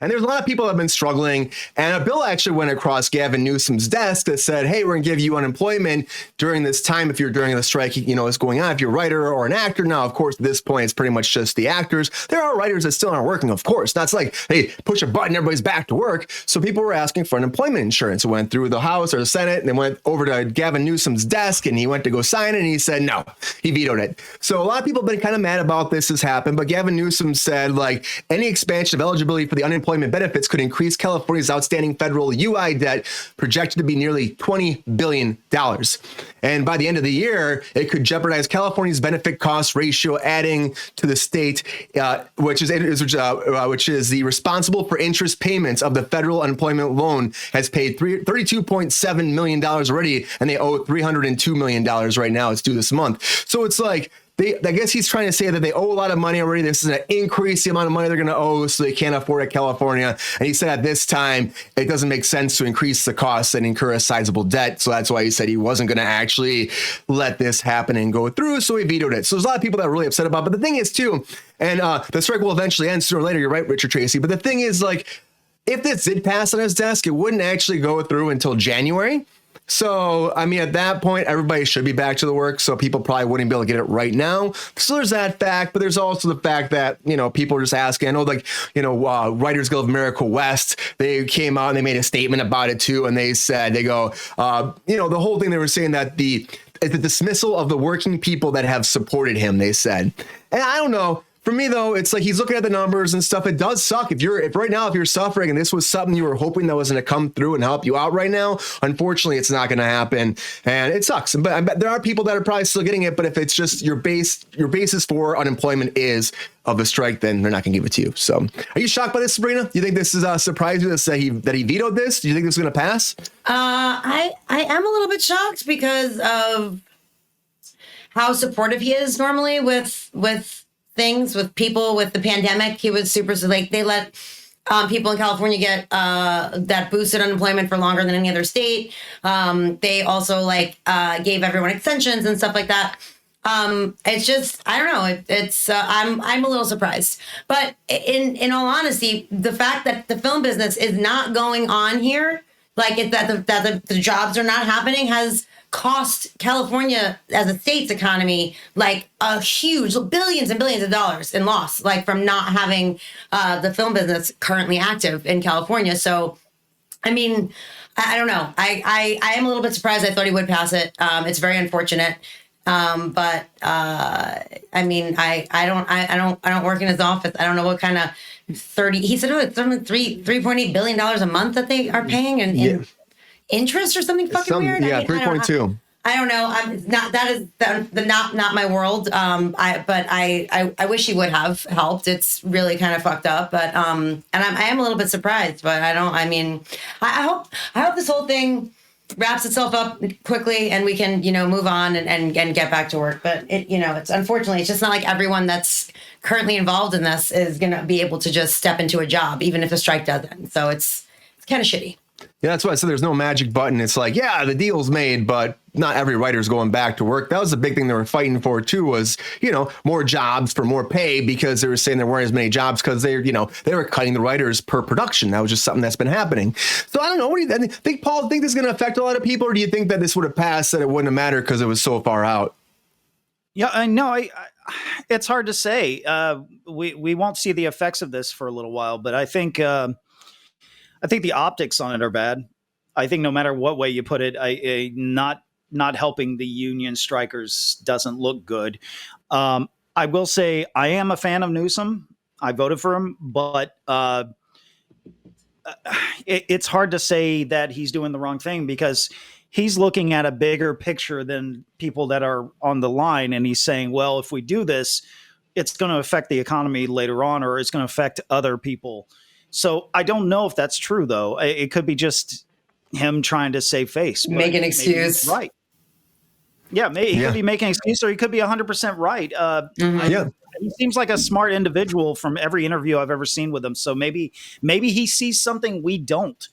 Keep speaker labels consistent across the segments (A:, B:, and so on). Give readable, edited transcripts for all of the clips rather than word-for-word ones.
A: And there's a lot of people that have been struggling. And a bill actually went across Gavin Newsom's desk that said, hey, we're going to give you unemployment during this time if you're during the strike, is going on, if you're a writer or an actor. Now, of course, at this point, it's pretty much just the actors. There are writers that still aren't working, of course. That's like, hey, push a button, everybody's back to work. So people were asking for unemployment insurance. It went through the House or the Senate, and then went over to Gavin Newsom's desk, and he went to go sign it, and he said, no, he vetoed it. So a lot of people have been kind of mad about this has happened, but Gavin Newsom said, like, any expansion of eligibility for the unemployment benefits could increase California's outstanding federal UI debt, projected to be nearly $20 billion. And by the end of the year, it could jeopardize California's benefit cost ratio, adding to the state, which is the responsible for interest payments of the federal unemployment loan, has paid $32.7 million already, and they owe $302 million right now. It's due this month. So it's like, I guess he's trying to say that they owe a lot of money already. This is an increase the amount of money they're going to owe, so they can't afford it, California. And he said at this time, it doesn't make sense to increase the costs and incur a sizable debt. So that's why he said he wasn't going to actually let this happen and go through. So he vetoed it. So there's a lot of people that are really upset about it. But the thing is, too, and the strike will eventually end sooner or later. You're right, Richard Tracy. But the thing is, like, if this did pass on his desk, it wouldn't actually go through until January. So, I mean, at that point, everybody should be back to the work. So people probably wouldn't be able to get it right now. So there's that fact. But there's also the fact that, people are just asking. I know, like, Writers Guild of America West, they came out and they made a statement about it, too. And they said, the whole thing they were saying that the dismissal of the working people that have supported him, they said. And I don't know. For me, though, it's like he's looking at the numbers and stuff. It does suck. If right now you're suffering and this was something you were hoping that was going to come through and help you out right now, unfortunately, it's not going to happen. And it sucks. But I bet there are people that are probably still getting it. But if it's just your basis for unemployment is of a strike, then they're not going to give it to you. So are you shocked by this, Sabrina? Do you think this is surprised you that he vetoed this? Do you think this is going to pass?
B: I am a little bit shocked because of how supportive he is normally with things, with people, with the pandemic. He was super, like, they let people in California get that boosted unemployment for longer than any other state. They also gave everyone extensions and stuff like that. It's just, I don't know. It's I'm a little surprised, but in all honesty, the fact that the film business is not going on here, that the jobs are not happening, has cost California as a state's economy like a huge billions and billions of dollars in loss, from not having the film business currently active in California. So, I mean, I don't know. I am a little bit surprised. I thought he would pass it. It's very unfortunate. But I mean, I don't work in his office. I don't know what kind of he said it's something $3.8 billion a month that they are paying in interest or something fucking weird.
A: Yeah, 3.2.
B: I don't know. That is not my world. I wish he would have helped. It's really kind of fucked up. But and I am a little bit surprised. But I hope this whole thing wraps itself up quickly and we can move on and get back to work. But it's unfortunately it's just not like everyone that's currently involved in this is going to be able to just step into a job, even if the strike doesn't. So it's kind of shitty.
A: Yeah, that's why I said there's no magic button. It's like, yeah, the deal's made, but not every writer's going back to work. That was the big thing they were fighting for, too, was, more jobs for more pay, because they were saying there weren't as many jobs because they were cutting the writers per production. That was just something that's been happening. So I don't know. What do you think, Paul? Think this is going to affect a lot of people, or do you think that this would have passed, that it wouldn't have mattered because it was so far out?
C: Yeah, I know. It's hard to say. We won't see the effects of this for a little while, but I think the optics on it are bad. I think no matter what way you put it, not helping the union strikers doesn't look good. I will say I am a fan of Newsom. I voted for him, but it's hard to say that he's doing the wrong thing, because he's looking at a bigger picture than people that are on the line. And he's saying, well, if we do this, it's going to affect the economy later on, or it's going to affect other people. So I don't know if that's true, though. It could be just him trying to save face.
B: Make an excuse.
C: Right. Yeah, he could be making an excuse, or he could be 100% right. He seems like a smart individual from every interview I've ever seen with him. So maybe he sees something we don't.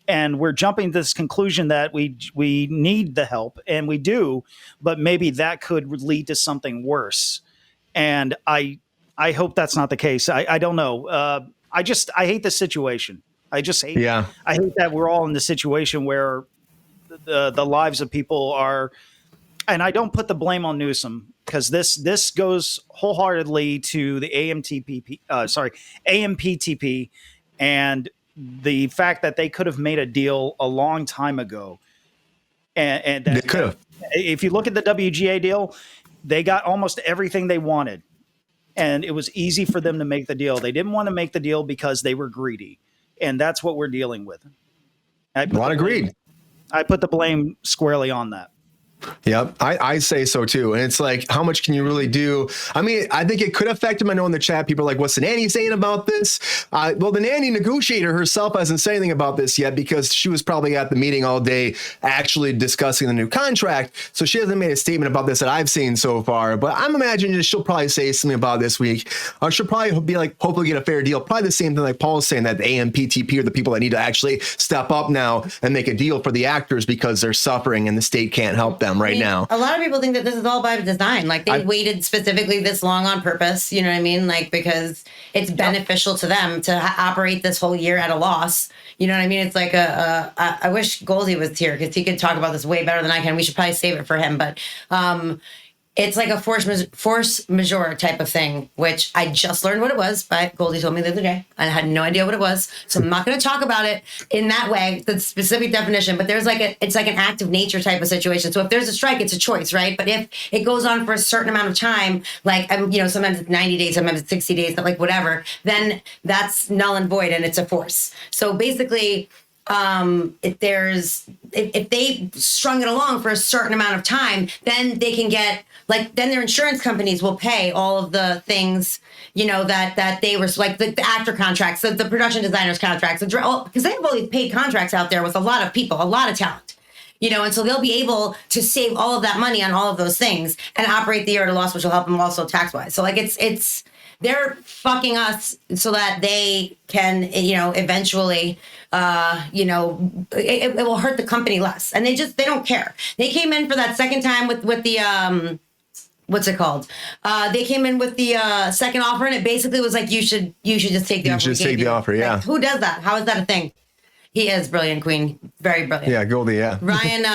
C: And we're jumping to this conclusion that we need the help, and we do, but maybe that could lead to something worse. And I hope that's not the case. I don't know. I hate the situation. I just hate.
A: Yeah.
C: I hate that we're all in the situation where the lives of people are, and I don't put the blame on Newsom because this goes wholeheartedly to the AMPTP, and the fact that they could have made a deal a long time ago, and that,
A: They could have.
C: if you look at the WGA deal, they got almost everything they wanted, and it was easy for them to make the deal. They didn't want to make the deal because they were greedy, and that's what we're dealing with.
A: Agreed.
C: I put the blame squarely on that.
A: Yep, I say so too. And it's like, how much can you really do? I mean, I think it could affect him. I know in the chat, people are like, what's the nanny saying about this? Well, the nanny negotiator herself hasn't said anything about this yet because she was probably at the meeting all day actually discussing the new contract. So she hasn't made a statement about this that I've seen so far. But I'm imagining she'll probably say something about it this week. Or she'll probably be like, hopefully get a fair deal. Probably the same thing like Paul's saying, that the AMPTP are the people that need to actually step up now and make a deal for the actors because they're suffering and the state can't help them right now.
B: A lot of people think that this is all by design. Like they waited specifically this long on purpose. You know what I mean? Like because it's beneficial to them to operate this whole year at a loss. You know what I mean? It's like I wish Goldie was here because he could talk about this way better than I can. We should probably save it for him. But it's like a force majeure type of thing, which I just learned what it was. But Goldie told me the other day. I had no idea what it was. So I'm not going to talk about it in that way, the specific definition. But it's like an act of nature type of situation. So if there's a strike, it's a choice, right? But if it goes on for a certain amount of time, like, sometimes it's 90 days, sometimes it's 60 days, but like whatever, then that's null and void and it's a force. So basically, if they strung it along for a certain amount of time, then they can get then their insurance companies will pay all of the things, that they were like the actor contracts, the production designers contracts, because they have all these paid contracts out there with a lot of people, a lot of talent, and so they'll be able to save all of that money on all of those things and operate the year at a loss, which will help them also tax wise. So it's they're fucking us so that they can, eventually, it will hurt the company less. And they don't care. They came in for that second time with the, what's it called? They came in with the second offer, and it basically was like, you should just take the offer.
A: Just take the offer, yeah.
B: Like, who does that? How is that a thing? He is brilliant, Queen. Very brilliant.
A: Yeah, Goldie, yeah.
B: Ryan,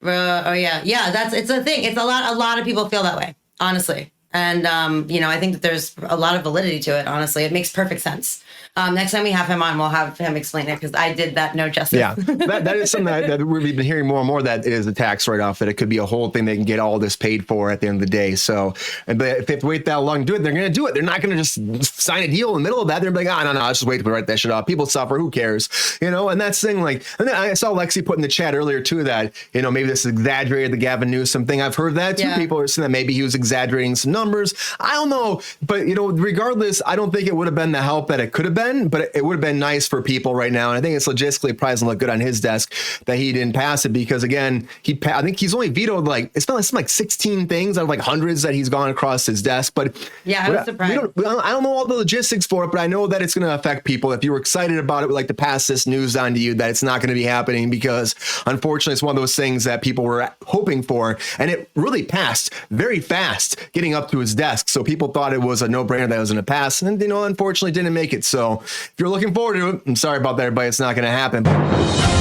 B: it's a thing. It's a lot of people feel that way, honestly. And, I think that there's a lot of validity to it, honestly. It makes perfect sense. Next time we have him on, we'll have him explain it because I did that no justice.
A: Yeah, that is something that we've been hearing more and more, that it is a tax write-off, that it could be a whole thing they can get all this paid for at the end of the day. So but if they have to wait that long to do it, they're going to do it. They're not going to just sign a deal in the middle of that. They're like, no, I'll just wait to write that shit off. People suffer. Who cares? And that's the thing. Like, and then I saw Lexi put in the chat earlier too that, maybe this exaggerated the Gavin Newsom thing. I've heard that too. Yeah. People are saying that maybe he was exaggerating some numbers. I don't know. But, regardless, I don't think it would have been the help that it could have been, but it would have been nice for people right now. And I think it's logistically probably doesn't look good on his desk that he didn't pass it because, again, I think he's only vetoed it's been like 16 things out of like hundreds that he's gone across his desk. But
B: yeah, I was surprised.
A: I don't know all the logistics for it, but I know that it's going to affect people. If you were excited about it, we'd like to pass this news on to you that it's not going to be happening because, unfortunately, it's one of those things that people were hoping for. And it really passed very fast getting up to his desk. So people thought it was a no-brainer that it was going to pass. And, unfortunately, didn't make it. So if you're looking forward to it, I'm sorry about that, everybody. It's not going to happen.